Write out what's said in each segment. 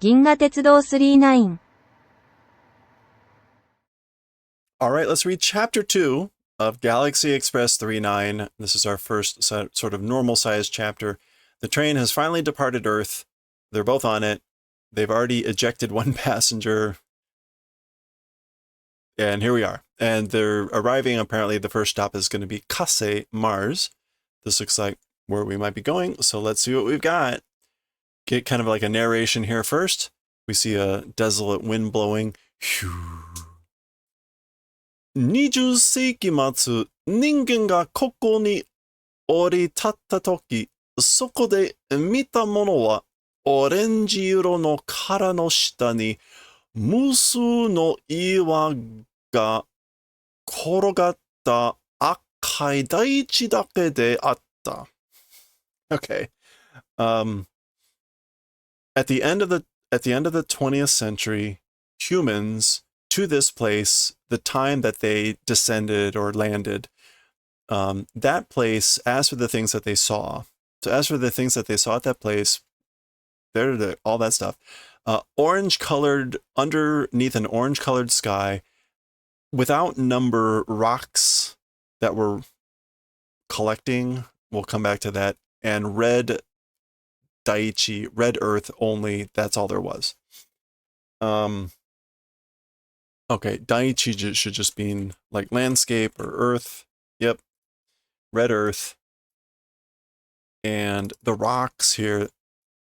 銀河鉄道39。 All right, let's read Chapter 2 of Galaxy Express 39. This is our first sort of normal-sized chapter. The train has finally departed Earth. They're both on it. They've already ejected one passenger. And here we are. And they're arriving. Apparently, the first stop is going to be Kase, Mars. This looks like where we might be going. So let's see what we've got. Get kind of like a narration here first. We see a desolate wind blowing. 20世紀末、人間がここに降り立ったとき、そこで見たものは、オレンジ色の殻の下に、無数の岩が転がった赤い大地だけであった。Okay. At the end of the 20th century, humans to this place, the time that they descended or landed, that place, as for the things that they saw, at that place, all that stuff, orange-colored, underneath an orange-colored sky, without number rocks that were collecting, we'll come back to that, and red Daiichi, red earth only, that's all there was. Okay, Daiichi should just mean like landscape or earth. Yep. Red earth. And the rocks here,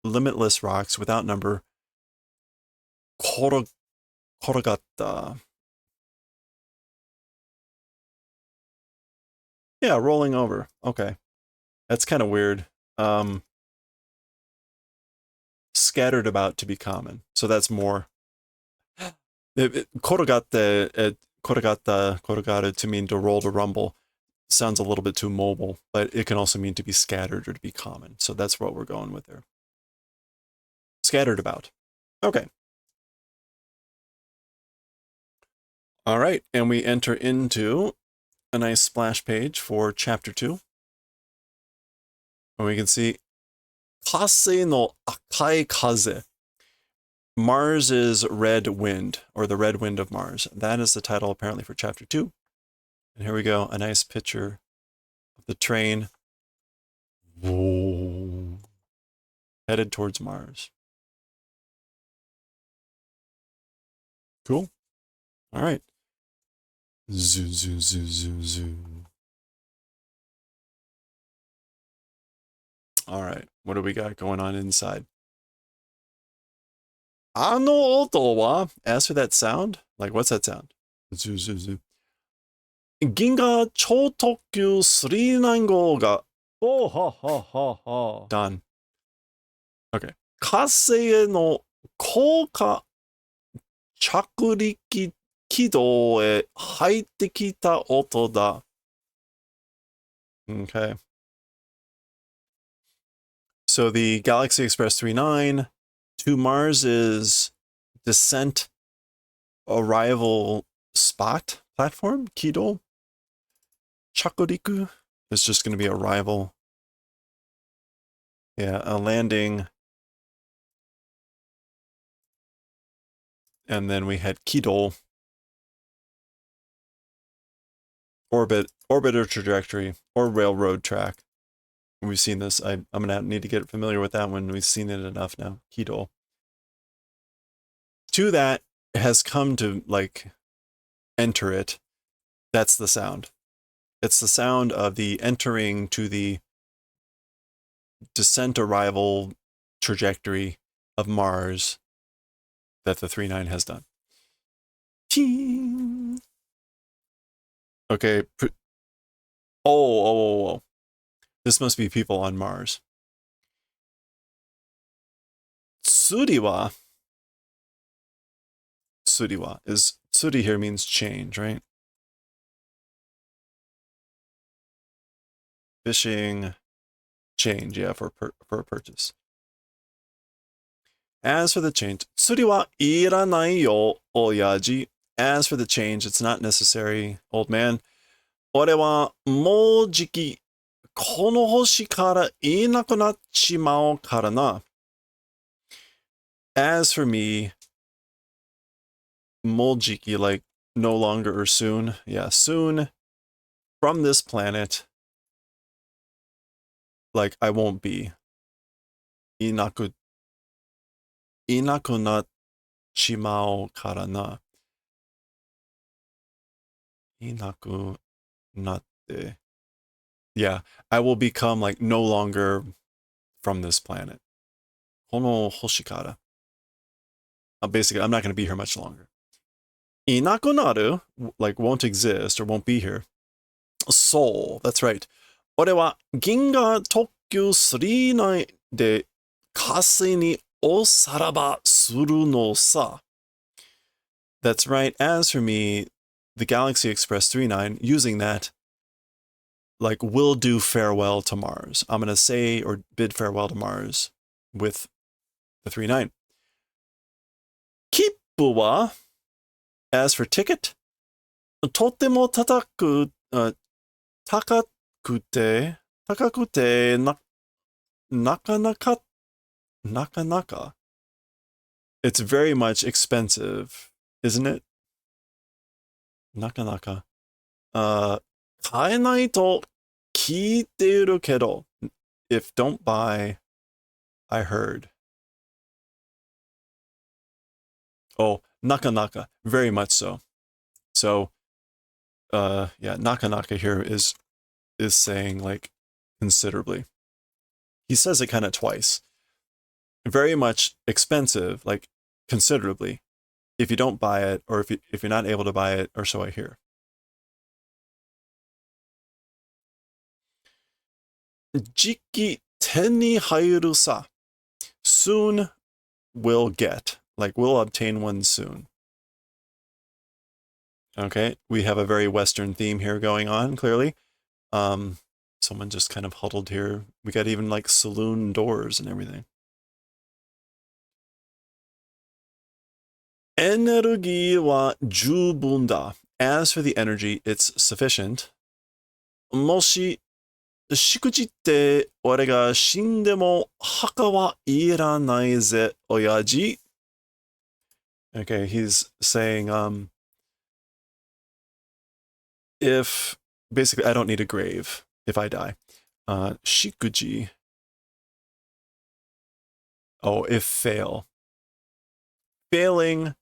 limitless rocks without number. Korogata. Yeah, rolling over. Okay. That's kind of weird. Scattered about to be common. So that's more. Korogata to mean to roll to rumble sounds a little bit too mobile, but it can also mean to be scattered or to be common. So that's what we're going with there. Scattered about. Okay. All right, and we enter into a nice splash page for Chapter 2. And we can see Kase no akai kaze. Mars's red wind, or the red wind of Mars. That is the title apparently for Chapter 2. And here we go, a nice picture of the train headed towards Mars. Cool. All right. Zoo, zoo, zoo, zoo, zoo. All right, what do we got going on inside? Ano oto wa? As for that sound, like what's that sound? Zoo, zoo, zoo. Ginga Chotokyu 39号が Oh, ha, ha, ha, ha. done. Okay. 火星への降下着陸軌道へ入ってきた音だ. Okay. So the Galaxy Express 39 to Mars's descent arrival spot platform, Kido. Chakuriku is just going to be arrival. Yeah, a landing. And then we had Kido. Orbiter trajectory, or railroad track. We've seen this. I'm going to need to get familiar with that one. We've seen it enough now. Kido. To that has come to, like, enter it. That's the sound. It's the sound of the entering to the descent arrival trajectory of Mars that the 39 has done. Ting. Okay. Oh. This must be people on Mars. Tsuriwa is, tsuri here means change, right? Fishing, change, yeah, for a purchase. As for the change, tsuri wa iranai yo, oyaji. As for the change, it's not necessary, old man. Ore wa mou jiki, kono hoshi kara inaku nachimaou kara na. As for me, Moljiki, like no longer or soon. Yeah, soon from this planet, like I won't be. Inaku, inaku na chimao kara na. Inaku natte. Yeah, I will become like no longer from this planet. Hono hoshikara. Basically, I'm not going to be here much longer. Inaku like won't exist or won't be here. Soul, that's right. 俺は銀河特急39で火星におさらばするのさ. That's right. As for me, the Galaxy Express 39, using that, like, will do farewell to Mars. I'm going to say or bid farewell to Mars with the 39. 切符は, as for ticket, とても高くて、なかなか It's very much expensive, isn't it? なかなか。買えないと聞いているけど, if don't buy, I heard. Oh, nakanaka, very much so. So, yeah, nakanaka here is saying like considerably. He says it kind of twice. Very much expensive, like considerably, if you don't buy it, or if you're not able to buy it, or so I hear. 時期手に入るさ. Soon will get, like we'll obtain one soon. Okay, we have a very Western theme here going on, clearly. Someone just kind of huddled here. We got even like saloon doors and everything. Energy wa jubun da. As for the energy, it's sufficient. もししくじって俺が死んでも墓はいらないぜ、親父. Okay, he's saying, if basically I don't need a grave if I die. Shikuji. Oh, if fail. Failing.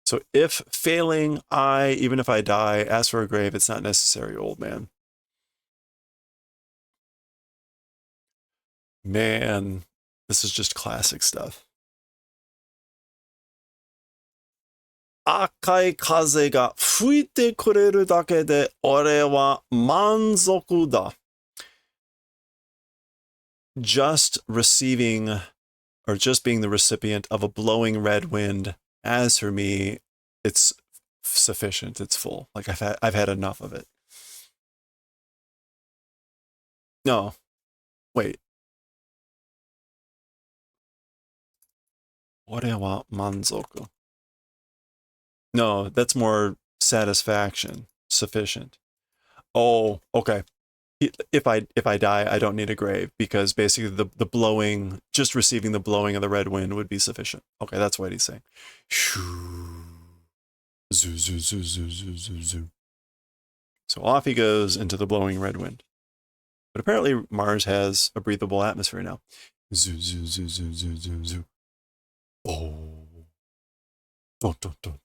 So if failing, even if I die, ask for a grave, it's not necessary, old man. Man, this is just classic stuff. 赤い風が吹いてくれるだけで俺は満足だ. Just receiving or just being the recipient of a blowing red wind, as for me, it's sufficient. It's full. Like I've had enough of it. No, wait. 俺は満足. No, that's more satisfaction. Sufficient. Oh, okay. If I die, I don't need a grave because basically the blowing, just receiving the blowing of the red wind would be sufficient. Okay, that's what he's saying. Zoo, zoo, zoo, zoo, zoo, zoo, zoo. So off he goes into the blowing red wind. But apparently Mars has a breathable atmosphere now. Zoo, zoo, zoo, zoo, zoo, zoo, zoo. Oh. Don't, don't, don't.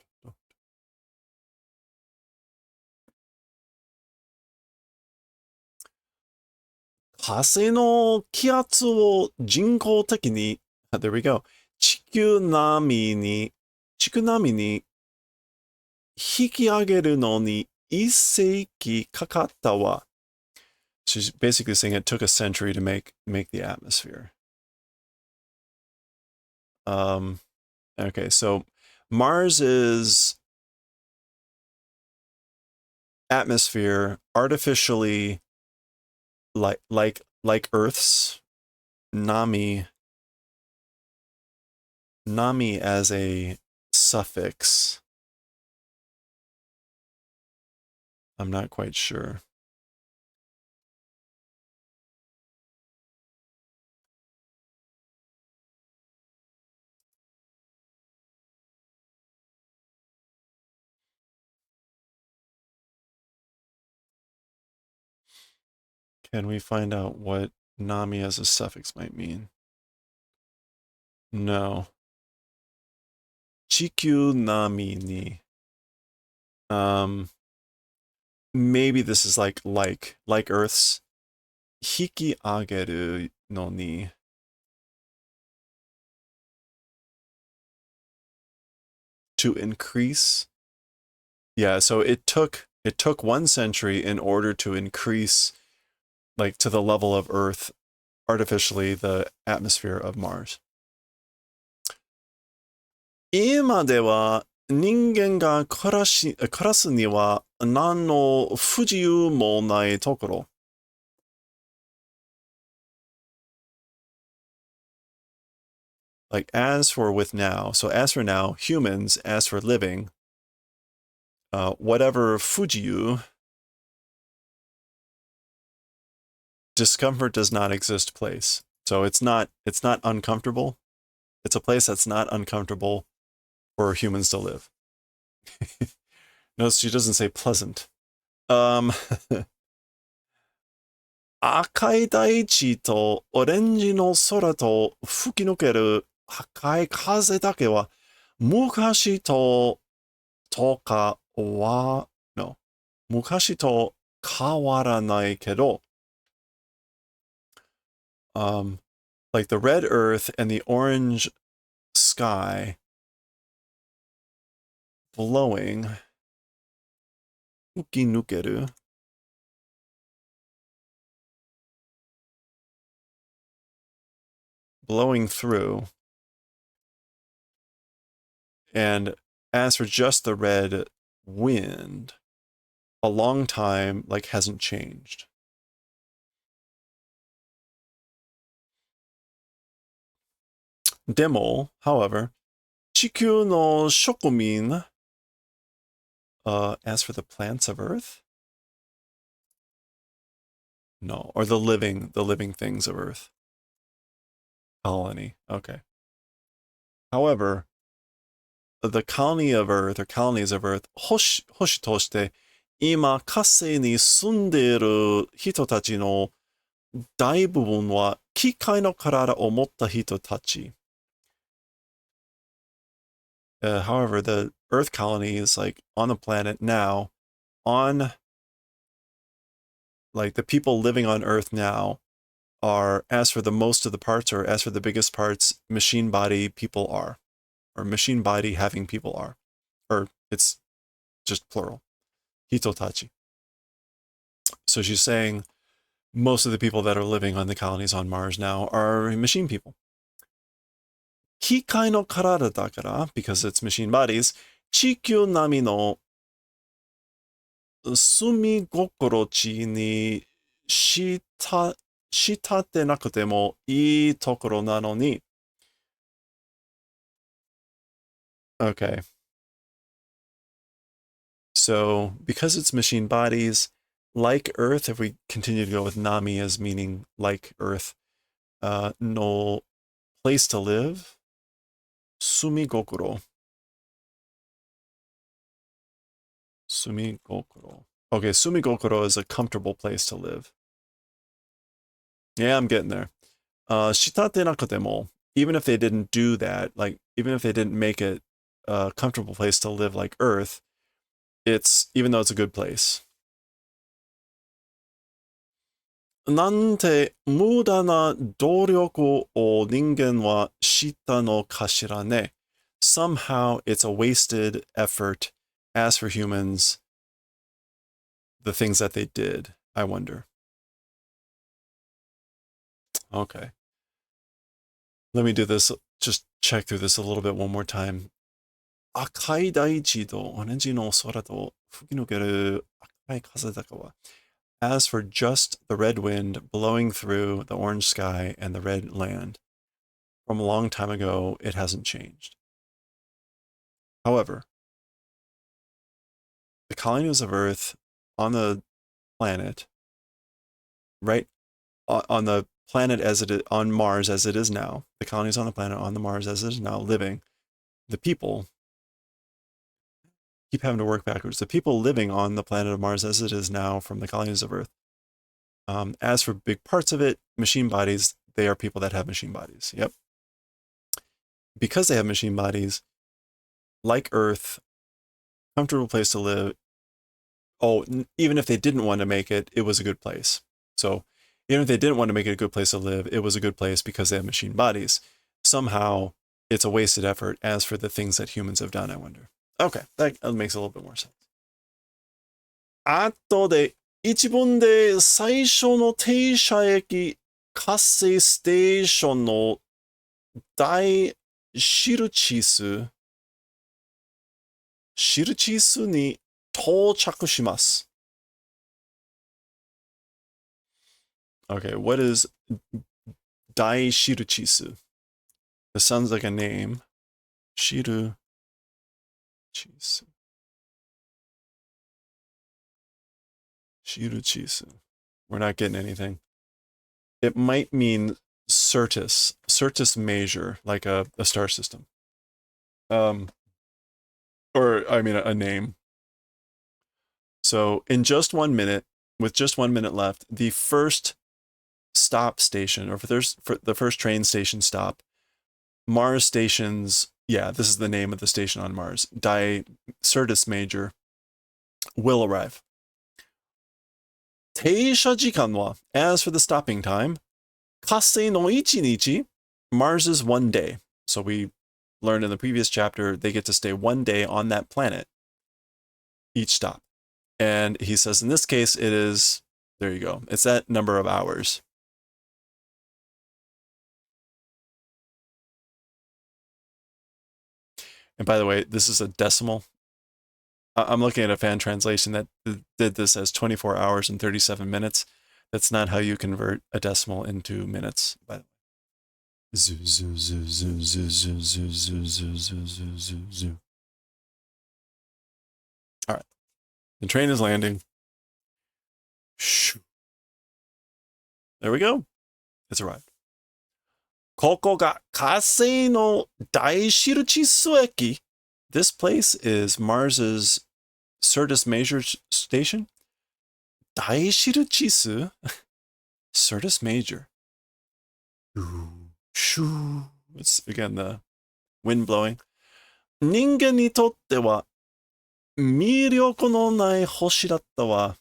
火星の気圧を人工的に, there we go, 地球並みに引き上げるのに1世紀かかったわ. She's basically saying it took a century to make the atmosphere. Okay, so Mars's atmosphere artificially like Earth's, Nami as a suffix. I'm not quite sure. Can we find out what nami as a suffix might mean? No. Chikyu nami ni. Maybe this is like Earth's. Hiki ageru no ni. To increase. Yeah, so it took 1 century in order to increase, like, to the level of Earth artificially the atmosphere of Mars. 今では人間が暮らすには何の不自由もないところ。Like, as for with now, so as for now, humans, as for living, whatever fujiyu, discomfort does not exist place. So it's not uncomfortable. It's a place that's not uncomfortable for humans to live. Notice she doesn't say pleasant. 赤い大地とオレンジの空と吹き抜ける赤い風だけは昔とかは、no、昔と変わらないけど、like the red earth and the orange sky blowing, 吹き抜ける blowing through. And as for just the red wind, a long time, like, hasn't changed. Demo, however, 地球の植民, as for the plants of Earth? No, or the living things of Earth. Colony, okay. However, the colony of Earth, or colonies of Earth, 星として今火星に住んでいる人たちの大部分は機械の体を持った人たち。However, the Earth colonies, like, on the planet now, like, the people living on Earth now are, as for the most of the parts, or as for the biggest parts, machine body people are, or machine body having people are, or it's just plural, hitotachi. So she's saying most of the people that are living on the colonies on Mars now are machine people. 機械の体だから, because it's machine bodies, 地球並みの住み心地にしたってなくてもいいところなのに。Okay. So, because it's machine bodies, like Earth, if we continue to go with Nami as meaning like Earth, no place to live, sumigokuro. Sumigokuro. Okay, sumigokuro is a comfortable place to live. Yeah, I'm getting there. Shitate nakatemo, even if they didn't do that, like, even if they didn't make it a comfortable place to live like Earth, even though it's a good place. なんて無駄な努力を人間はしたのかしらね. Somehow it's a wasted effort, as for humans, the things that they did, I wonder. Okay. Let me do this, just check through this a little bit one more time. 赤い大地とオレンジの空と吹き抜ける赤い風だかは. As for just the red wind blowing through the orange sky and the red land, from a long time ago, it hasn't changed. However, the colonies of Earth on the planet, right, on the planet as it is, on Mars as it is now, the colonies on the planet on the Mars as it is now living, the people keep having to work backwards. The people living on the planet of Mars as it is now from the colonies of Earth As for big parts of it, machine bodies, they are people that have machine bodies. Yep. Because they have machine bodies, like Earth, comfortable place to live. Oh, even if they didn't want to make it, it was a good place. So even if they didn't want to make it a good place to live, it was a good place because they have machine bodies. Somehow it's a wasted effort as for the things that humans have done, I wonder. Okay, that makes a little bit more sense. あとで、一文で最初の停車駅、活性ステーションの大印に到着します。Okay, what is 大印? This sounds like a name. 印. Shiruchisu. We're not getting anything. It might mean Certus major, like a star system. Or, I mean, a name. So, in just 1 minute, with just 1 minute left, the first stop station, or for the first train station stop, Mars stations, yeah, this is the name of the station on Mars, Certus major, will arrive. 停車時間は, as for the stopping time, 火星の1日, Mars's 1 day. So we learned in the previous chapter, they get to stay 1 day on that planet, each stop. And he says in this case, it is, there you go, it's that number of hours. And by the way, this is a decimal. I'm looking at a fan translation that did this as 24 hours and 37 minutes. That's not how you convert a decimal into minutes, by the way. Zoo, zoo, zoo, zoo, zoo, zoo, zoo, zoo, zoo, zoo, zoo, zoo, zoo. All right. The train is landing. Shoo. There we go. It's arrived. ここが火星の大印駅. This place is Mars's Certus Major station. 大印? Certus Major. Shoo. It's again the wind blowing. 人間にとっては魅力のない星だったわ。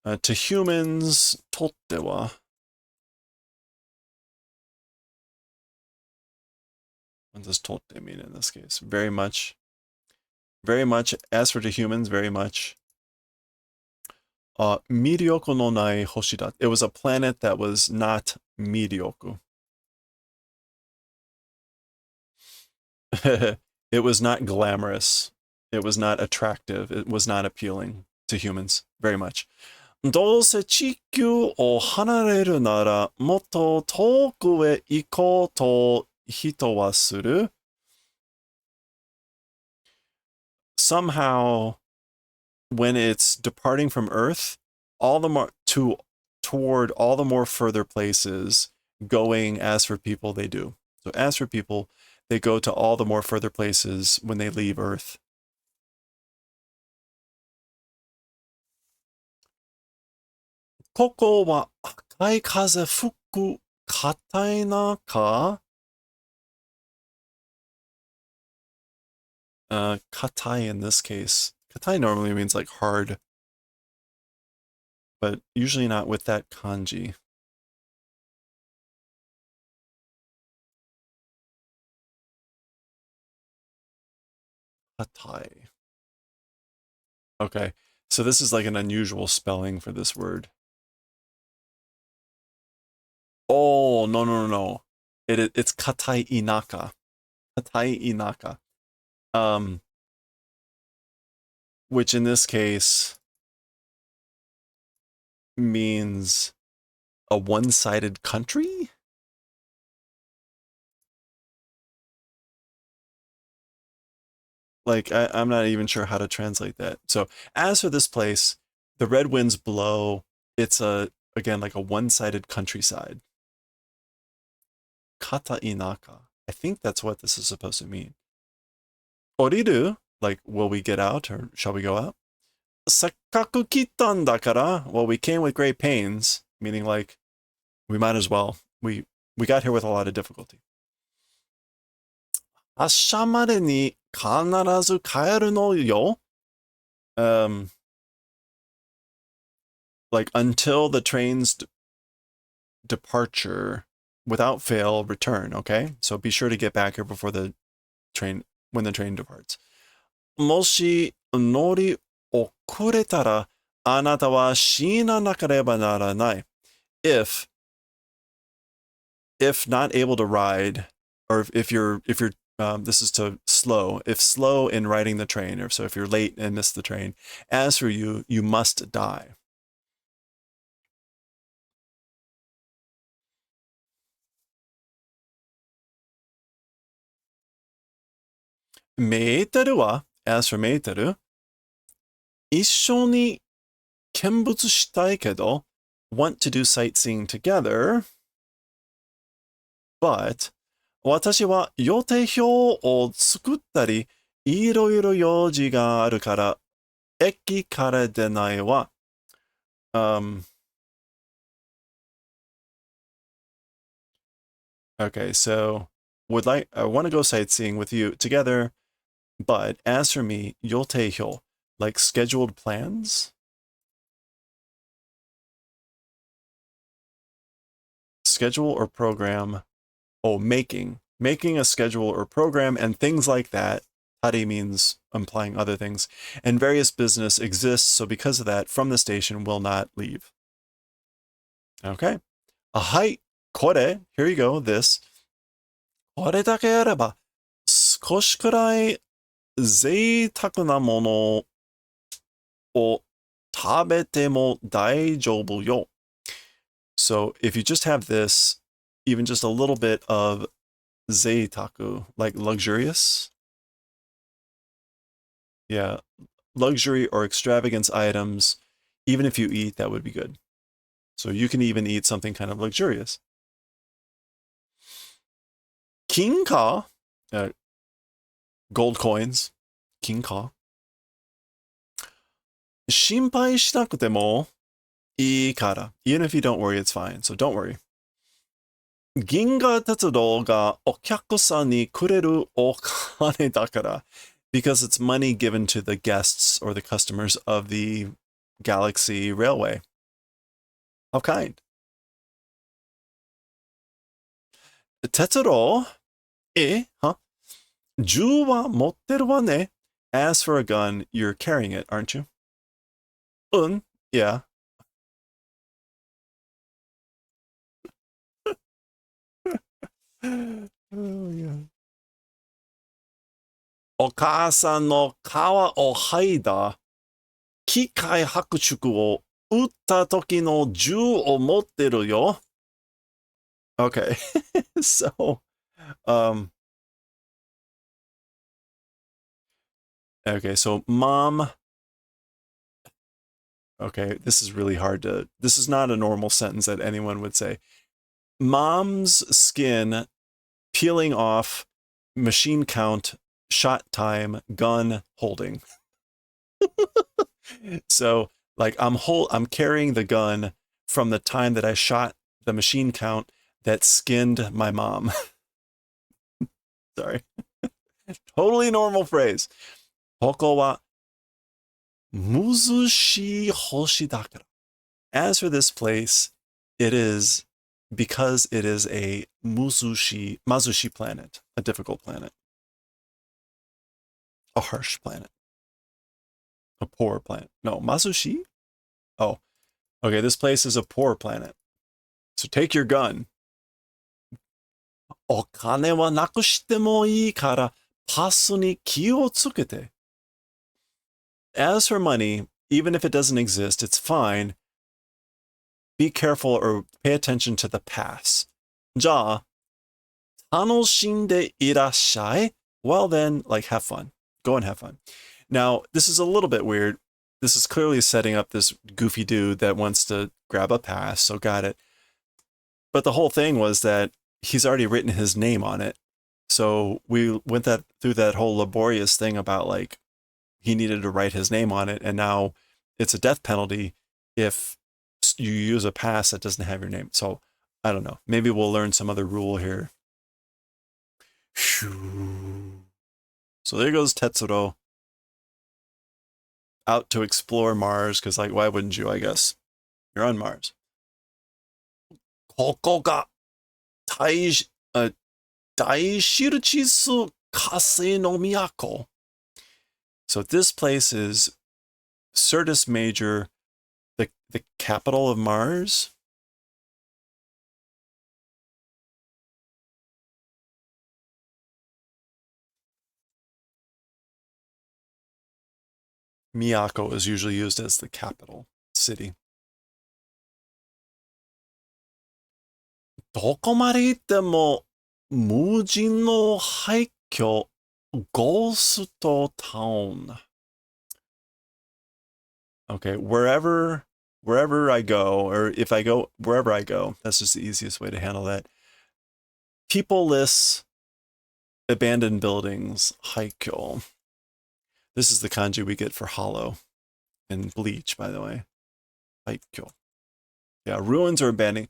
To humans とっては What does totte mean in this case? Very much. Very much. As for to humans, very much. 魅力のない星だ. It was a planet that was not 魅力. It was not glamorous. It was not attractive. It was not appealing to humans. Very much. どうせ地球を離れるならもっと遠くへ行こうと人はする. Somehow, when it's departing from Earth, all the more toward all the more further places, going as for people they do. So as for people, they go to all the more further places when they leave Earth. ここは赤い風吹く硬い中? Katai in this case. Katai normally means like hard, but usually not with that kanji. Katai. Okay, so this is like an unusual spelling for this word. Oh, no. It's katai inaka. Katai inaka. Which in this case means a one-sided country? Like, I'm not even sure how to translate that. So, as for this place, the red winds blow. It's again, like a one-sided countryside. Kata inaka. I think that's what this is supposed to mean. Oriru, like, will we get out or shall we go out? Sekkaku kittan dakara. Well, we came with great pains, meaning like we might as well. We got here with a lot of difficulty. 明日までに必ず帰るのよ. Like until the train's departure, without fail, return. Okay, so be sure to get back here before the train when the train departs. もし乗り遅れたらあなたは死ななければならない. If not able to ride, or if you're this is to slow. If slow in riding the train, or so if you're late and miss the train, as for you, you must die. Meitaru wa, as for Meitaru, 一緒に見物したいけど want to do sightseeing together, but 私は予定表を作ったりいろいろ用事があるから駅から出ないわ. Okay, so I want to go sightseeing with you together, but as for me, yoteihyo, like scheduled plans? Schedule or program. Oh, making a schedule or program and things like that. Tari means implying other things. And various business exists, so because of that, from the station will not leave. Okay. Ahai, kore, here you go, this. これだけあれば、少しくらい贅沢なものを食べても大丈夫よ. So if you just have this, even just a little bit of zeitaku, like luxurious. Yeah, luxury or extravagance items, even if you eat, that would be good. So you can even eat something kind of luxurious. Kinka, gold coins. Kinka. 心配しなくてもいいから. Even if you don't worry, it's fine. So don't worry. 銀河鉄道がお客さんにくれるお金だから. Because it's money given to the guests or the customers of the Galaxy Railway. How kind. 鉄道? Huh? 銃は持ってるわね. As for a gun, you're carrying it, aren't you? Yeah. Oh, yeah. お母さんの皮を剥いだ機械拍縮を撃った時の銃を持ってるよ. Okay. So, okay, so mom. Okay, this is really hard to. This is not a normal sentence that anyone would say. Mom's skin peeling off, machine count, shot time, gun holding. So, like I'm carrying the gun from the time that I shot the machine count that skinned my mom. Sorry. Totally normal phrase. ここはmuzushi hoshi dakara. As for this place, it is because it is a mazushi planet, a difficult planet. A harsh planet. A poor planet. No, mazushi? Oh, okay, this place is a poor planet. So take your gun. お金はなくしてもいいからパスに気をつけて. As for money, even if it doesn't exist, it's fine. Be careful or pay attention to the pass. じゃあ、楽しんでいらっしゃい. Well then, like have fun. Go and have fun. Now, this is a little bit weird. This is clearly setting up this goofy dude that wants to grab a pass, so got it. But the whole thing was that he's already written his name on it. So we went through that whole laborious thing about like he needed to write his name on it, and now it's a death penalty if you use a pass that doesn't have your name. So I don't know. Maybe we'll learn some other rule here. So there goes Tetsuro out to explore Mars, because like, why wouldn't you, I guess? You're on Mars. ここが大し、大印火星の都. So this place is Syrtis Major, the capital of Mars. Miyako is usually used as the capital city. どこまで行っても無人の廃墟 Ghost Town. Okay, wherever I go, or if I go wherever I go, that's just the easiest way to handle that. People-less abandoned buildings, haikyo. This is the kanji we get for hollow in Bleach, by the way. Haikyo. Yeah, ruins or abandoned,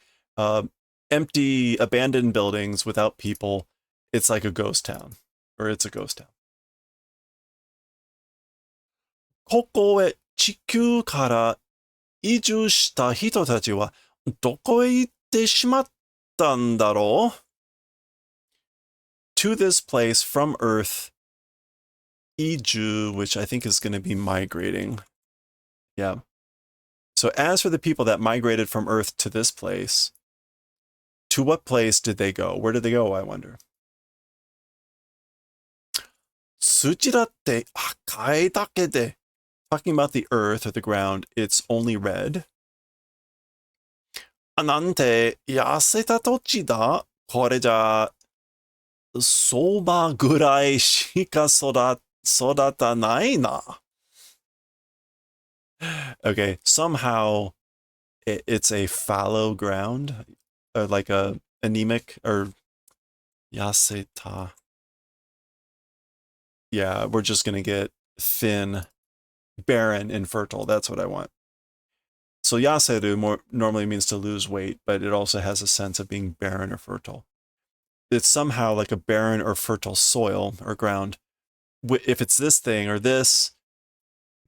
empty, abandoned buildings without people. It's like a ghost town, or it's a ghost town. ここへ地球から移住した人たちはどこへ行ってしまったんだろう? To this place from Earth, 移住, which I think is going to be migrating. Yeah. So as for the people that migrated from Earth to this place, to what place did they go? Where did they go, I wonder? 土だって赤いだけで Talking about the earth or the ground, it's only red. なんて痩せた土地だ。これじゃ相場ぐらいしか育たないな. Okay, somehow it's a fallow ground, or like a anemic, or yaseta. Yeah, we're just gonna get thin, barren, infertile. That's what I want. So yaseru normally means to lose weight, but it also has a sense of being barren or fertile. It's somehow like a barren or fertile soil or ground. If it's this thing or this,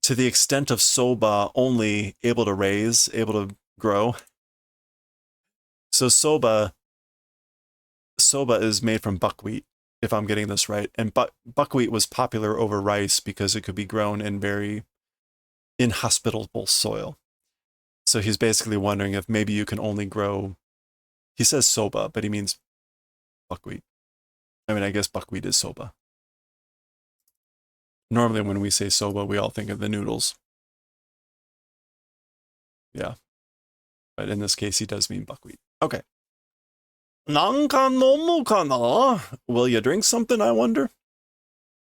to the extent of soba, only able to raise, able to grow. So soba is made from buckwheat, if I'm getting this right. And buckwheat was popular over rice because it could be grown in very inhospitable soil. So he's basically wondering if maybe you can only grow, he says soba, but he means buckwheat. I mean, I guess buckwheat is soba. Normally when we say soba, we all think of the noodles. Yeah. But in this case, he does mean buckwheat. Okay. なんか飲むかな? Will you drink something, I wonder?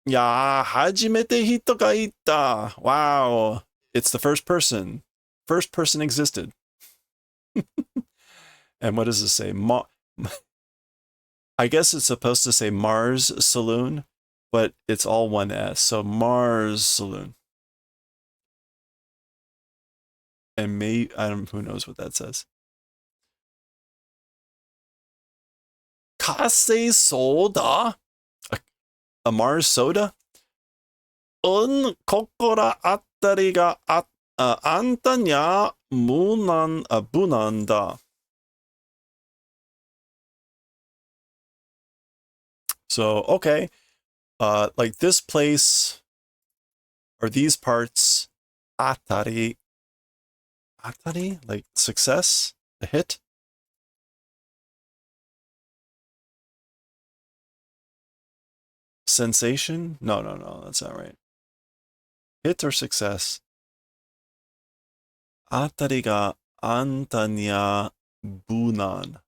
いやー、初めて人がいた. Wow. It's the first person. First person existed. And what does it say? I guess it's supposed to say Mars Saloon, but it's all one S. So Mars Saloon. And who knows what that says. Kase soda? A Mars soda? ここらあたりがあんたにゃ無難だ. So, okay. Like this place, or these parts, atari, like success, a hit. Sensation? No, that's not right. Hit or success? あたりがあんたにゃ無難.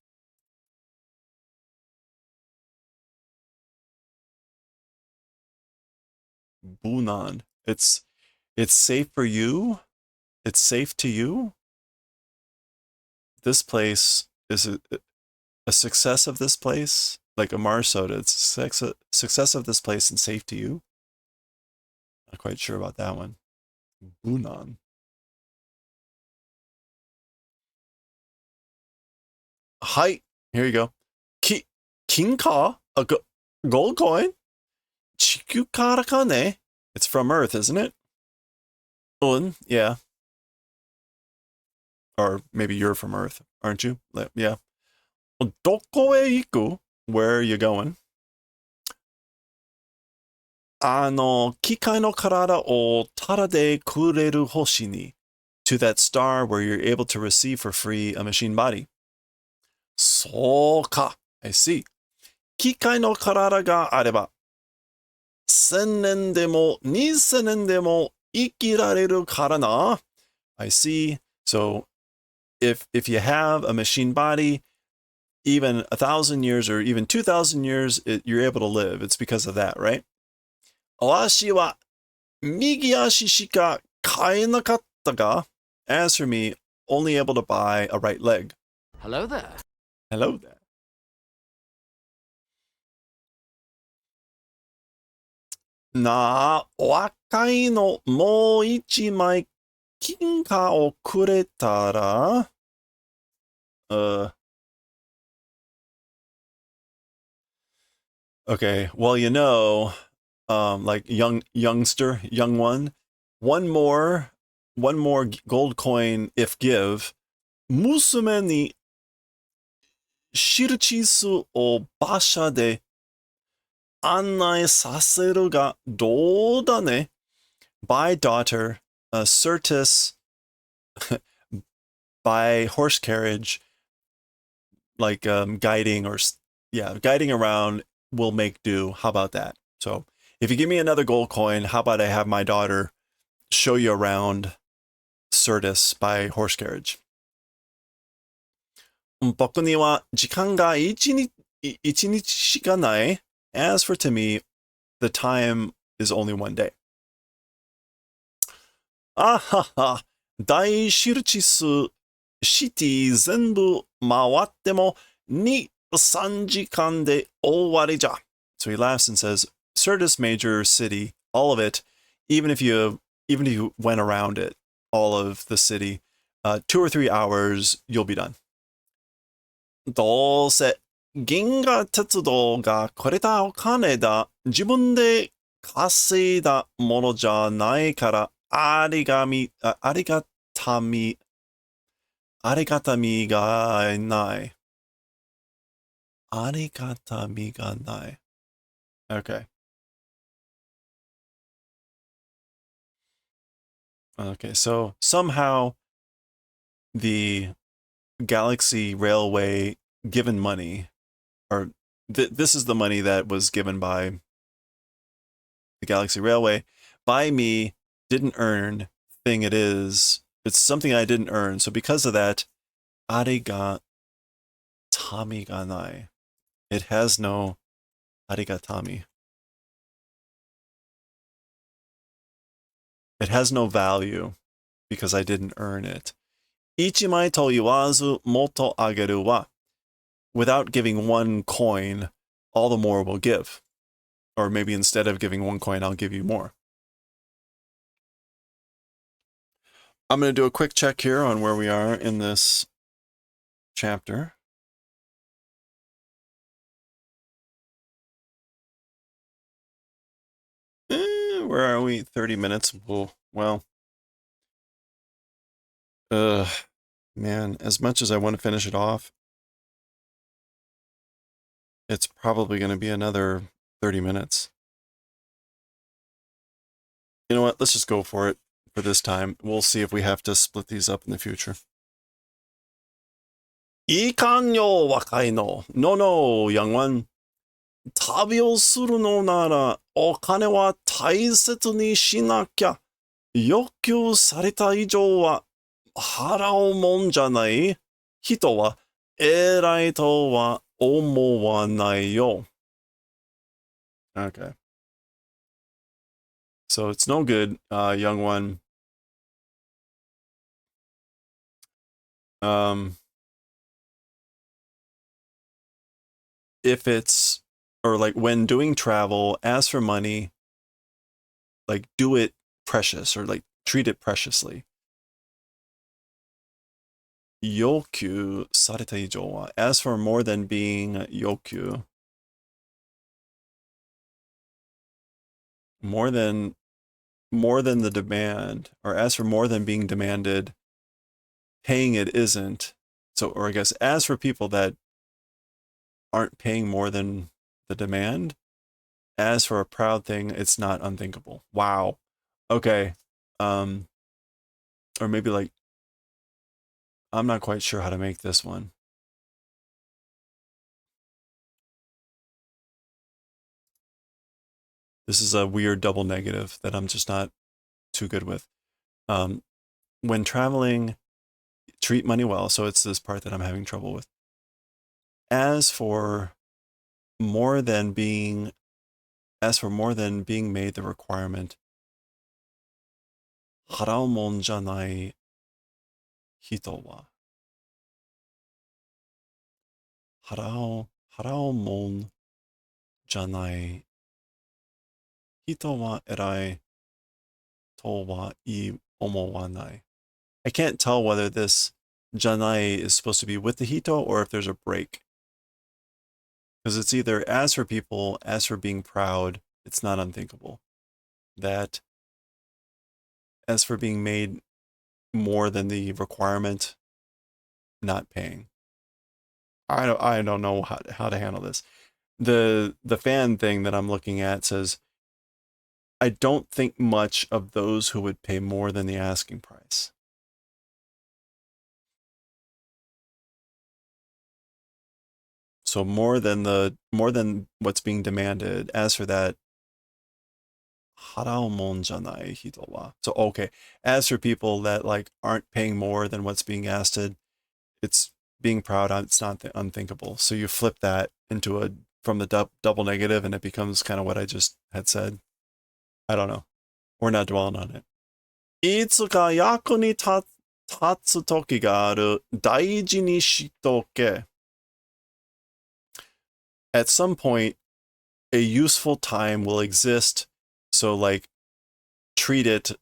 Bunan. It's safe for you. It's safe to you. This place is a success of this place, like a Mars soda. It's a success of this place and safe to you. Not quite sure about that one. Bunan. Hi. Here you go. Kinka? A gold coin? Chikukarakane? It's from Earth, isn't it? Yeah. Or maybe you're from Earth, aren't you? Yeah. Doko e iku? Where are you going? Kikai no karada o tara de kureru hoshi ni. To that star where you're able to receive for free a machine body. So ka. I see. Kikai no karada ga areba. 1000年でも2000年でも生きられるからな. I see. So if you have a machine body, even 1,000 years or even 2,000 years, you're able to live. It's because of that, right? 足は右足しか買えなかったが, as for me, only able to buy a right leg. Hello there. Hello there. Na, お若いのもう一枚金貨をくれたら? Okay, well, like youngster, young one more gold coin if give. 娘に印を馬車で案内させるがどうだね? By daughter, certis by horse carriage, like guiding around will make do. How about that? So if you give me another gold coin, how about I have my daughter show you around certis by horse carriage? 僕には時間が一日しかない. As for to me, the time is only one day. あはは、大シルチスシティ全部回っても2、3時間で終わりじゃ. So he laughs and says, Sirtis Major City, all of it, even if you went around it, all of the city, 2 or 3 hours, you'll be done. どうせ銀河鉄道がくれたお金だ。自分で稼いだものじゃないから、ありがたみがない。ありがたみがない. Okay. Okay, so somehow the Galaxy Railway given money, or this is the money that was given by the Galaxy Railway by me, didn't earn thing it is. It's something I didn't earn. So because of that, arigatami ga nai. It has no arigatami. It has no value because I didn't earn it. Ichimai to iwazu moto ageru wa. Without giving 1 coin, all the more will give. Or maybe instead of giving 1 coin, I'll give you more. I'm going to do a quick check here on where we are in this chapter. Where are we? 30 minutes. Well, man, as much as I want to finish it off, it's probably going to be another 30 minutes. You know what? Let's just go for it for this time. We'll see if we have to split these up in the future. いかんよ、若いの。No, no, young one. 旅をするのなら、お金は大切にしなきゃ。要求された以上は払うもんじゃない。人は偉いとは思わないよ。Okay. So it's no good, young one. If it's, or like when doing travel, ask for money, like do it precious or like treat it preciously. Yokyu sareta ijo wa. As for more than being yokyu, more than the demand, or as for more than being demanded, paying it isn't. So, or I guess as for people that aren't paying more than the demand, as for a proud thing, it's not unthinkable. Wow. Okay. Or maybe like, I'm not quite sure how to make this one. This is a weird double negative that I'm just not too good with. When traveling, treat money well. So it's this part that I'm having trouble with. As for more than being, made the requirement, 払うもんじゃない人は、払うもんじゃない人は偉いとはい思わない。I can't tell whether this janai is supposed to be with the hito or if there's a break. Because it's either as for people, as for being proud, it's not unthinkable. That as for being made more than the requirement, not paying. I don't know how to handle this. The fan thing that I'm looking at says, I don't think much of those who would pay more than the asking price. So more than what's being demanded. As for that, 払うもんじゃない人は. So okay, as for people that like aren't paying more than what's being asked, it's being proud. It's not unthinkable. So you flip that into from the double negative, and it becomes kind of what I just had said. I don't know. We're not dwelling on it. いつか役に立つ時がある。大事にしとけ. At some point, a useful time will exist. So like, treat it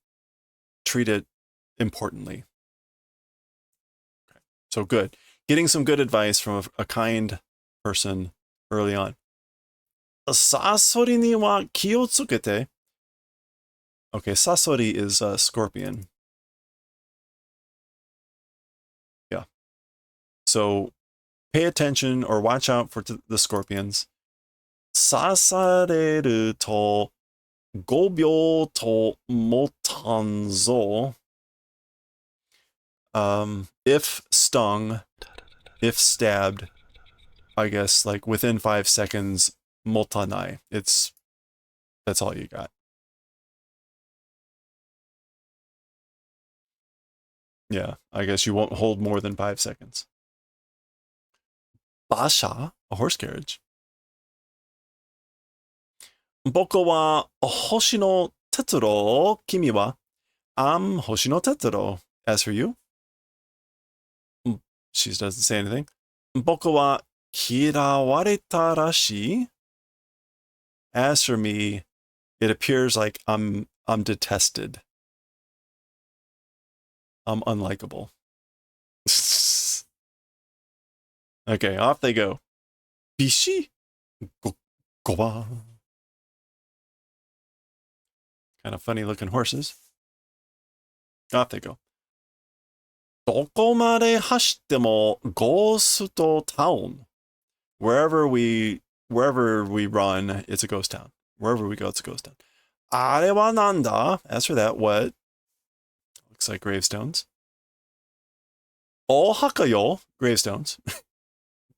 importantly. Okay. So good. Getting some good advice from a kind person early on. サソリには気をつけて. Okay, sasori is a scorpion. Yeah. So pay attention or watch out for the scorpions. 刺されると5秒と持たんぞ. If stung, if stabbed, I guess like within 5 seconds, motanai. That's all you got. Yeah, I guess you won't hold more than 5 seconds. Basha, a horse carriage. 僕は星の鉄郎。君は I'm 星の鉄郎. As for you, she doesn't say anything. 僕は嫌われたらしい. As for me, it appears like I'm detested. I'm unlikable. Okay, off they go. Bishi? Goba. Kind of funny looking horses. Off they go. どこまで走っても ghost town. Wherever we run, it's a ghost town. Wherever we go, it's a ghost town. あれはなんだ? As for that, what? Looks like gravestones. お墓よ, gravestones.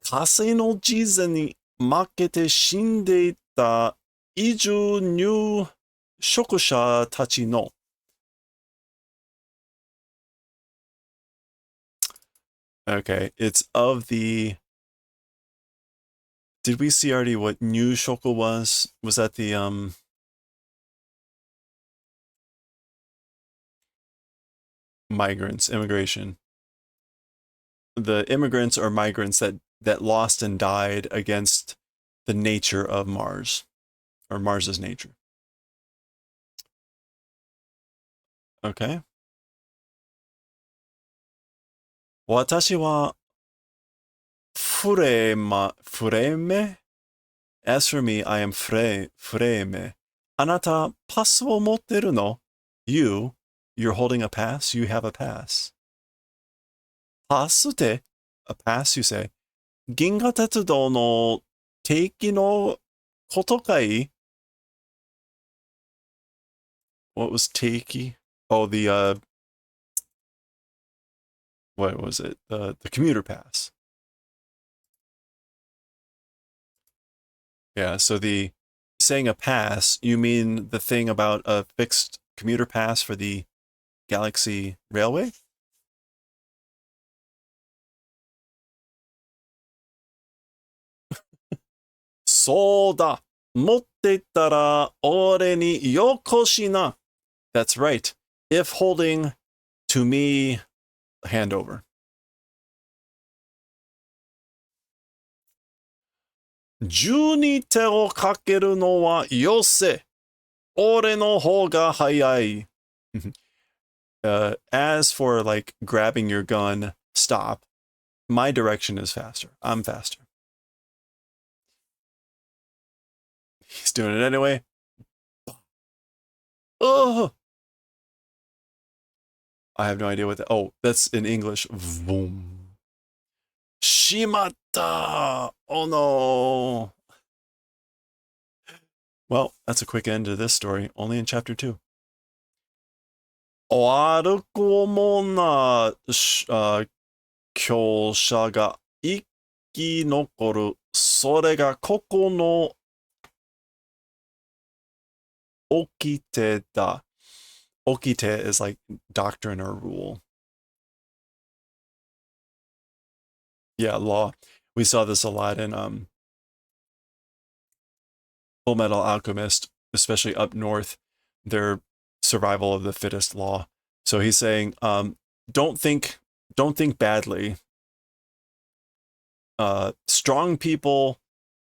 火星の地図に負けて死んでいた移住入植者たちの. Okay, it's of the. Did we see already what new shoku was? Was that the migrants, immigration? The immigrants or migrants that lost and died against the nature of Mars, or Mars's nature. Okay. 私はフレーメ As for me, I am フレーメ。あなた、パスを持ってるの you're holding a pass? You have a pass. パスって a pass, you say. 銀河鉄道の定期のことかい What was Teiki? Oh, what was it? The commuter pass. Yeah, so the saying a pass, you mean the thing about a fixed commuter pass for the Galaxy Railway? Soda. 持ってったら俺によこしな. That's right. If holding, to me, hand over. 12手をかけるのはよせ。俺の方が早い。As for like grabbing your gun, stop. My direction is faster. I'm faster. He's doing it anyway. Oh, I have no idea what that. Oh, that's in English. Vroom. Shimatta. Oh no. Well, that's a quick end to this story, only in chapter 2. 悪くもな強者が生き残る。それがここの掟だ。Okite is like doctrine or rule. Yeah, law. We saw this a lot in Full Metal Alchemist, especially up north, their survival of the fittest law. So he's saying, don't think badly. Strong people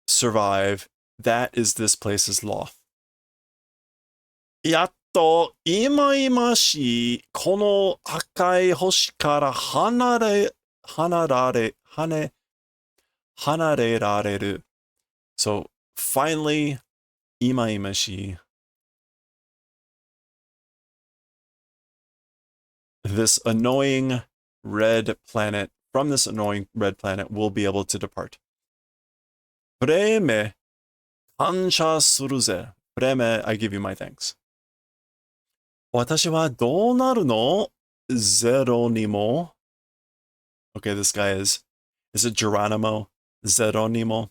survive. That is this place's law. やっと今々しいこの赤い星から離れられる. So finally, 今々しい. This annoying red planet, from this annoying red planet, will be able to depart. プレメ、感謝するぜ. プレメ, I give you my thanks. 私はどうなるの? Geronimo. Okay, this guy is it Geronimo? Geronimo.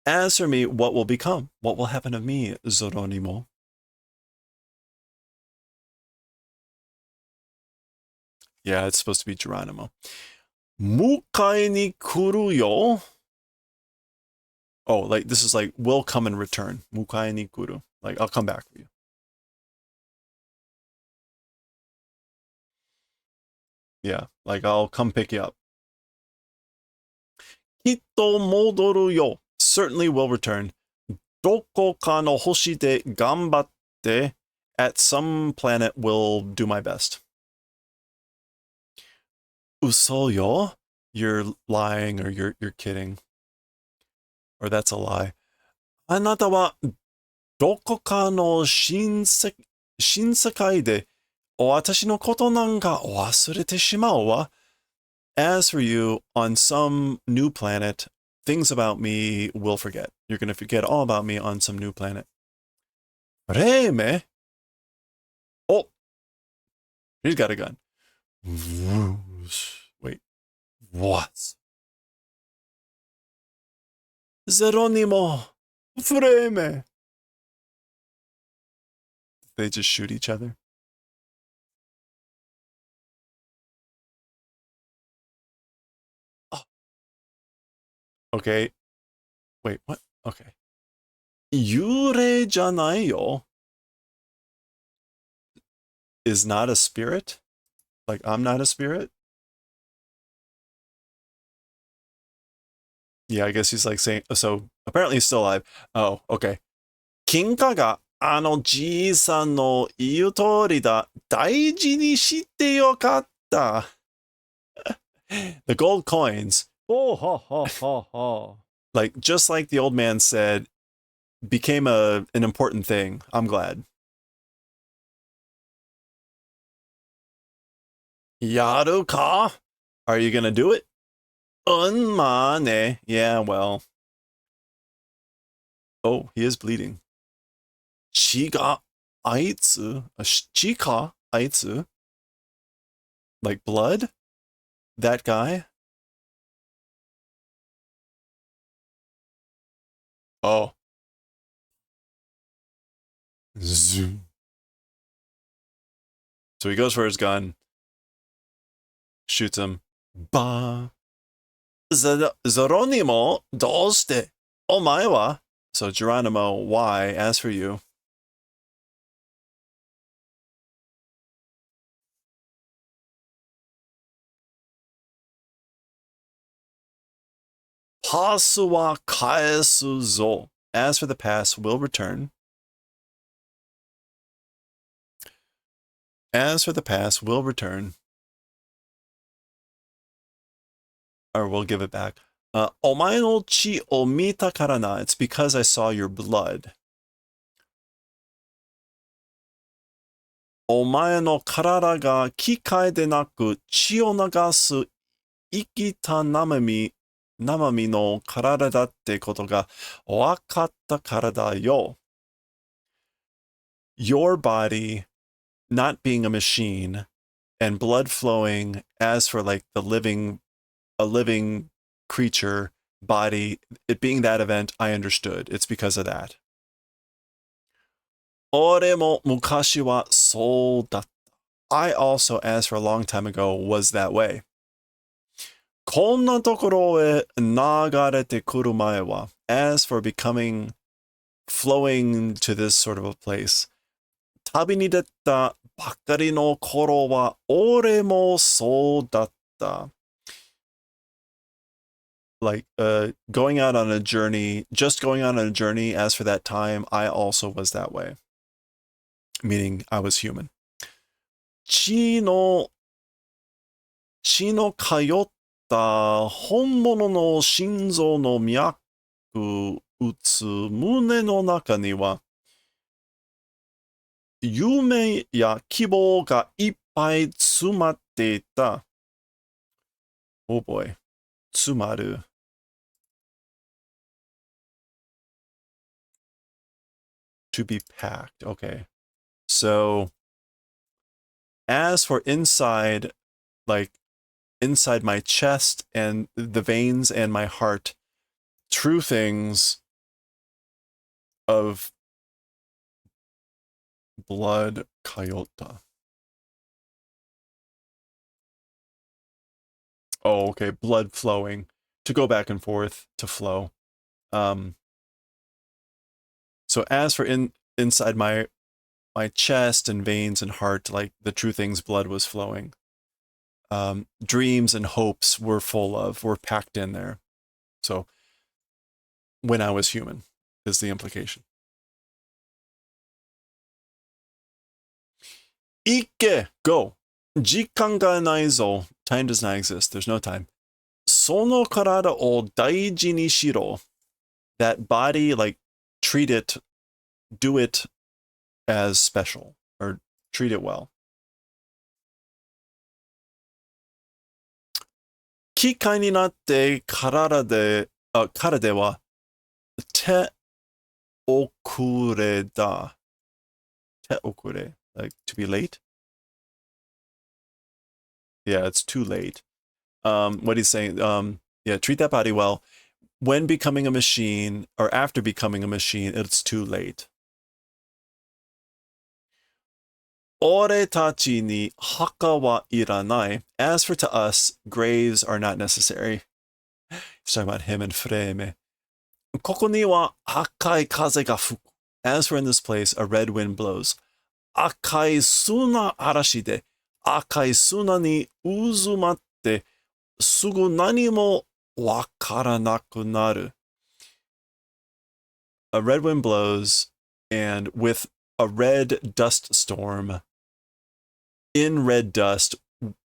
As for me, what will become? What will happen of me, Geronimo? Yeah, it's supposed to be Geronimo. 迎えに来るよ. Oh, like this is like will come and return. 迎えに来る. Like I'll come back for you. Yeah, like I'll come pick you up. きっと戻るよ. Certainly will return. どこかの星で頑張って. At some planet will do my best. 嘘よ. You're lying or you're kidding. Or that's a lie. あなたはどこかの新世界で私のことなんか忘れてしまうわ. As for you, on some new planet, things about me will forget. You're going to forget all about me on some new planet. レーメ? Oh, he's got a gun. Wait, what? Geronimo, freme. They just shoot each other. Oh. Okay. Wait, what? Okay. 幽霊じゃないよ is not a spirit? Like, I'm not a spirit? Yeah, I guess he's like saying, so apparently he's still alive. Oh, okay. 金貨があのじいさんの言う通りだ。大事にしてよかった. The gold coins, Oh, ha, ha, ha, ha. like just like the old man said, became an important thing. I'm glad. Yaru ka? Are you gonna do it? Ma ne. Yeah, well. Oh, he is bleeding. Chi ga aitsu? Chi ka aitsu? Like blood? That guy? Oh. Zoom. So he goes for his gun, shoots him. Ba. Zoronimo, doste. Omae wa? So Geronimo, why? As for you. Pasu wa kaesu zo. As for the past, will return. As for the past, will return. Or we'll give it back. Omae no chi o mita kara na. It's because I saw your blood. Omae no karara ga kikai de naku chi o nagasu ikita namami no karara datte koto ga wakatta kara da yo. Your body not being a machine and blood flowing as for like a living creature body, it being that event, I understood. It's because of that. Ore mo mukashi wa sou datta. I also, as for a long time ago, was that way. Konna tokoro e nagarete kuru mae wa. As for becoming, flowing to this sort of a place, tabi ni detta bakkari no koro wa ore mo sou datta. Like going out on a journey, just going out on a journey, as for that time, I also was that way. Meaning I was human. Chi no kayotta honmono no shinzo no myaku utsu mune no naka ni wa yume ya kibou ga ippai tsumatte ita. Oh boy. Tsumaru. To be packed. Okay. So as for inside, like inside my chest and the veins and my heart, true things of blood kayota. Oh, okay. Blood flowing to go back and forth, to flow. So as for inside my chest and veins and heart, like the true things, blood was flowing. Dreams and hopes were packed in there. So when I was human is the implication. Ike, go. Jikan ga nai zo. Time does not exist. There's no time. Sono karada o daiji ni shiro. That body, like, treat it, do it as special, or treat it well. Kikai ni natte kara de wa te okure da. Te okure, like to be late. Yeah, it's too late. What he's saying, yeah, treat that body well. When becoming a machine, or after becoming a machine, it's too late. Ore tachi ni haka wa iranai. As for to us, graves are not necessary. He's talking about him and Freme. Koko ni wa akai kaze ga fuku. As for in this place, a red wind blows. Akai suna arashi de, akai suna ni uzumatte, sugu nani mo wakaranaku naru. A red wind blows, and with a red dust storm, in red dust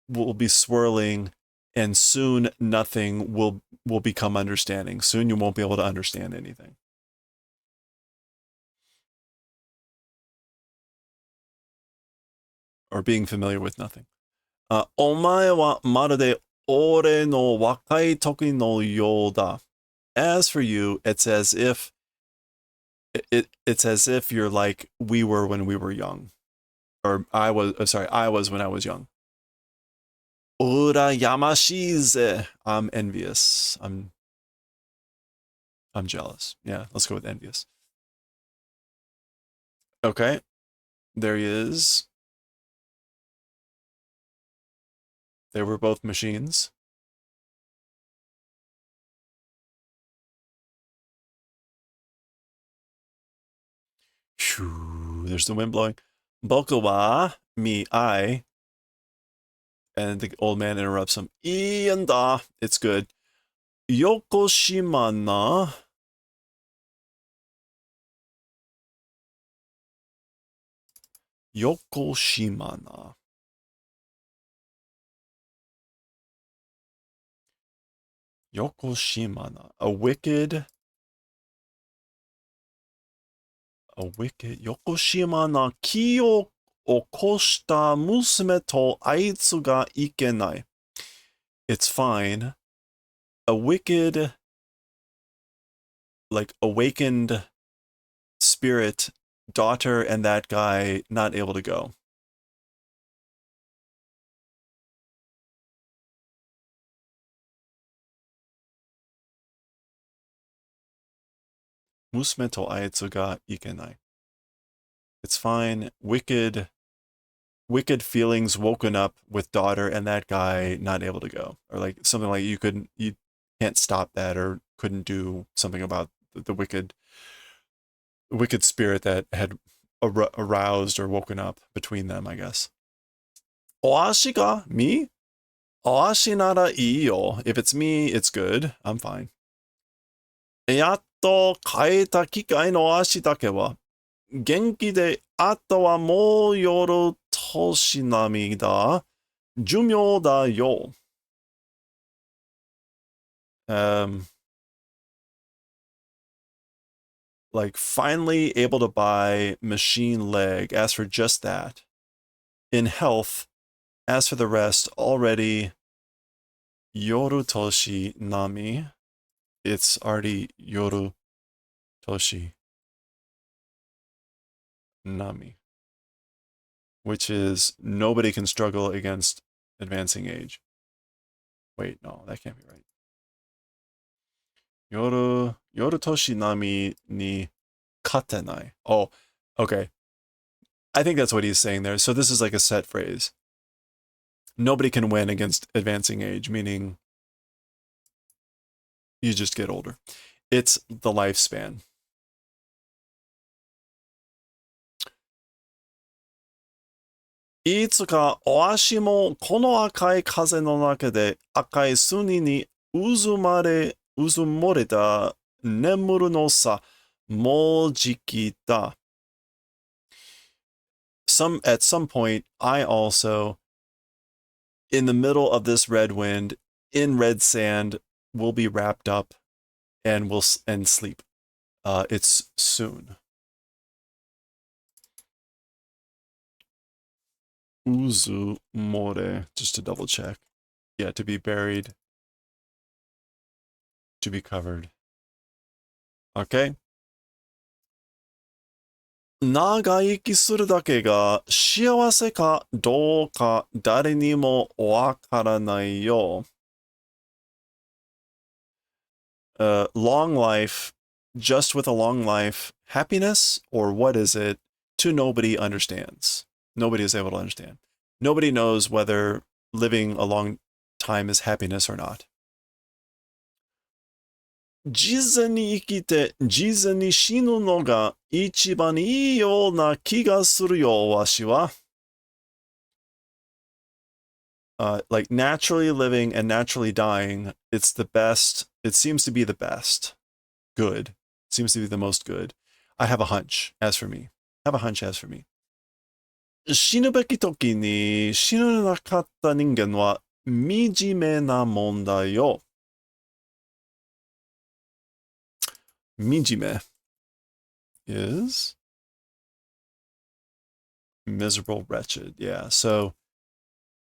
will be swirling, and soon nothing will become understanding. Soon you won't be able to understand anything. Or being familiar with nothing. お前はまるで俺の若い時のようだ. As for you, it's as if you're like we were when we were young. Or I was when I was young. 羨ましいぜ. I'm envious. I'm jealous. Yeah, let's go with envious. Okay. There he is. They were both machines. Phew, there's the wind blowing. Boku wa, me, I. And the old man interrupts him. Ian da, it's good. Yokoshima na. Yokoshima na. Yokoshima na. A wicked. Yokoshima na ki o okoshita musume to aitsu ga ikenai. It's fine. A wicked, like awakened spirit, daughter, and that guy not able to go. Musume to aitsu ga ikenai. It's fine. Wicked feelings woken up with daughter and that guy not able to go, or like something like you can't stop that, or couldn't do something about the wicked spirit that had aroused or woken up between them, I guess. Oashi ga? Me? Oashi nara ii yo. If it's me, it's good. I'm fine. Yatto kaeta kikai no ashi dake wa 元気であとはもう夜年並みだ。寿命だよ。Like finally able to buy machine leg. As for just that. In health, as for the rest, already yoru toshi nami. It's already yoru toshi nami. Which is nobody can struggle against advancing age. Wait, no, that can't be right. Yoru toshi nami ni katenai. Oh, okay. I think that's what he's saying there. So this is like a set phrase. Nobody can win against advancing age, meaning you just get older. It's the lifespan. Itsuka oashi mo kono akai kaze no naka de akai suni ni uzumoreta nemuru no sa mo jiki da. At some point, I also, in the middle of this red wind, in red sand, will be wrapped up and sleep. It's soon. Uzumore, just to double check. Yeah, to be buried. To be covered. Okay. 長生きするだけが幸せかどうか誰にもわからないよ。Long life, just with a long life, happiness, or what is it, to nobody understands. Nobody is able to understand. Nobody knows whether living a long time is happiness or not. 地図に生きて地図に死ぬのが一番いいような気がするよ、わしは。Like naturally living and naturally dying, it's the best. It seems to be the best. Good. It seems to be the most good. I have a hunch, as for me. I have a hunch, as for me. 死ぬべき時に死ぬなかった人間は mijime na mondai yo. Mijime is miserable, wretched. Yeah. So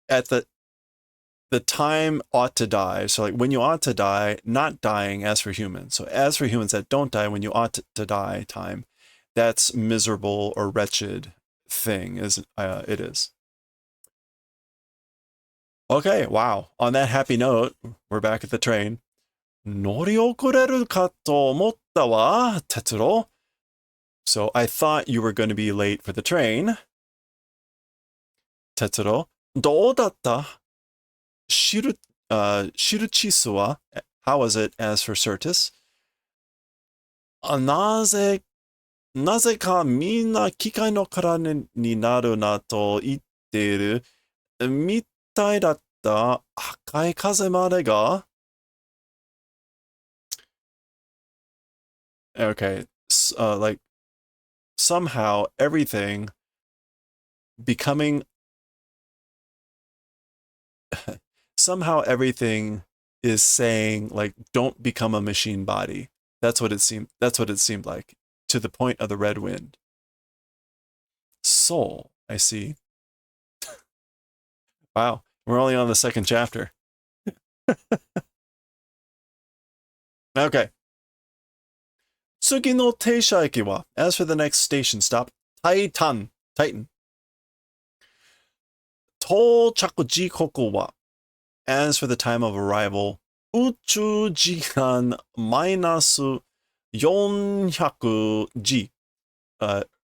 at the time ought to die. So like when you ought to die, not dying as for humans. So as for humans that don't die when you ought to die time, that's miserable or wretched thing is it is. Okay, wow. On that happy note, we're back at the train. 乗り遅れるかと思ったわ, Tetsuro. So I thought you were going to be late for the train. Tetsuro. どうだった? 知るチスは How was it as for Certus? なぜかみんな機械の体になるなと言っているみたいだった赤い風までが Okay, like somehow everything becoming somehow everything is saying like don't become a machine body. That's what it seemed like to the point of the red wind. Soul, I see. Wow, we're only on the second chapter. Okay. 次の停車駅は As for the next station stop, Titan. 到着時刻は As for the time of arrival, 宇宙時間マイナス400 G.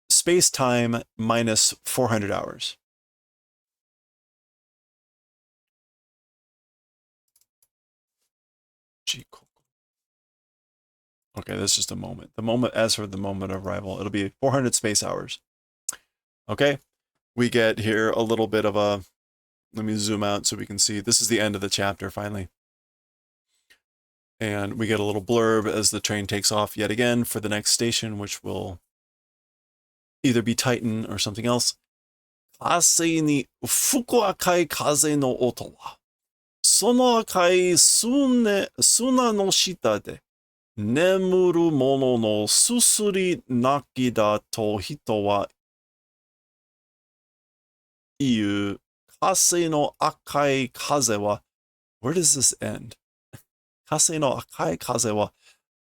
Space time minus 400 hours. Okay, that's just a moment. As for the moment of arrival, it'll be 400 space hours. Okay, we get here a little bit of a, let me zoom out so we can see. This is the end of the chapter, finally. And we get a little blurb as the train takes off yet again for the next station, which will either be Titan or something else. 風に吹く赤い風の音は、その赤い砂の下で眠る者のすすり泣きだと人は言う。風の赤い風は、where does this end? 風の赤い風は、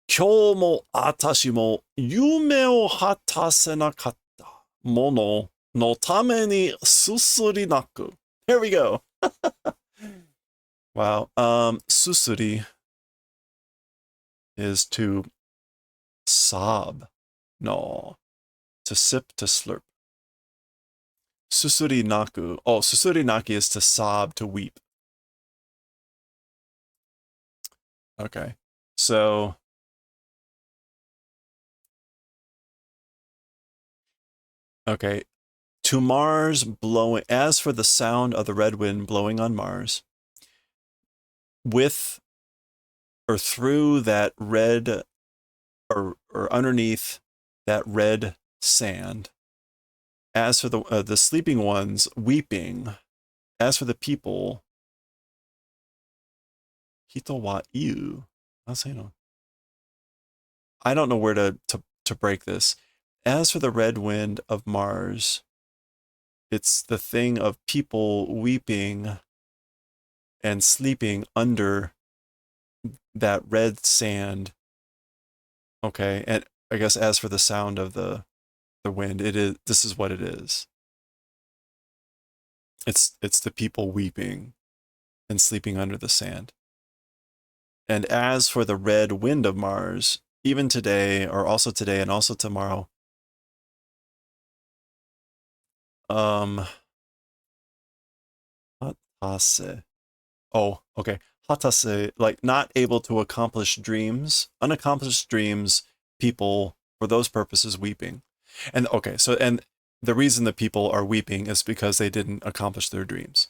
今日も私も夢を果たせなかったもののためにすすり泣く。Here we go. Wow. Susuri is to sob. No. To sip, to slurp. Susuri naku. Oh, susuri naki is to sob, to weep. Okay. So okay. To Mars blowing, as for the sound of the red wind blowing on Mars, with or through that red or underneath that red sand, as for the sleeping ones weeping, as for the people, hito wa iu. I don't know where to break this. As for the red wind of Mars, it's the thing of people weeping and sleeping under that red sand. Okay, and I guess as for the sound of the wind, this is what it is. It's the people weeping and sleeping under the sand. And as for the red wind of Mars, even today, or also today and also tomorrow, hatase. Oh, okay. Hatase, like not able to accomplish dreams, unaccomplished dreams, people, for those purposes, weeping. And okay, so, and the reason that people are weeping is because they didn't accomplish their dreams.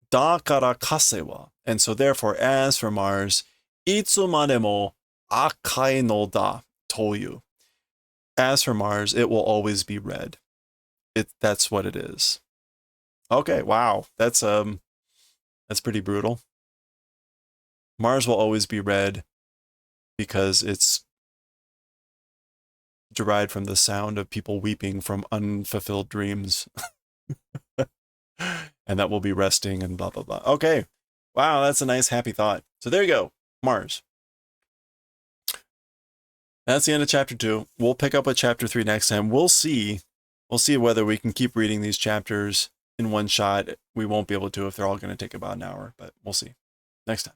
Dakara kase wa. And so therefore, as for Mars, itsumade mo akai no da toyu. As for Mars, it will always be red. That's what it is. Okay, wow. That's That's pretty brutal. Mars will always be red because it's derived from the sound of people weeping from unfulfilled dreams. And that will be resting and blah, blah, blah. Okay. Wow, that's a nice, happy thought. So there you go. Mars. That's the end of chapter 2. We'll pick up with chapter 3 next time. We'll see whether we can keep reading these chapters in one shot. We won't be able to if they're all going to take about an hour, but we'll see next time.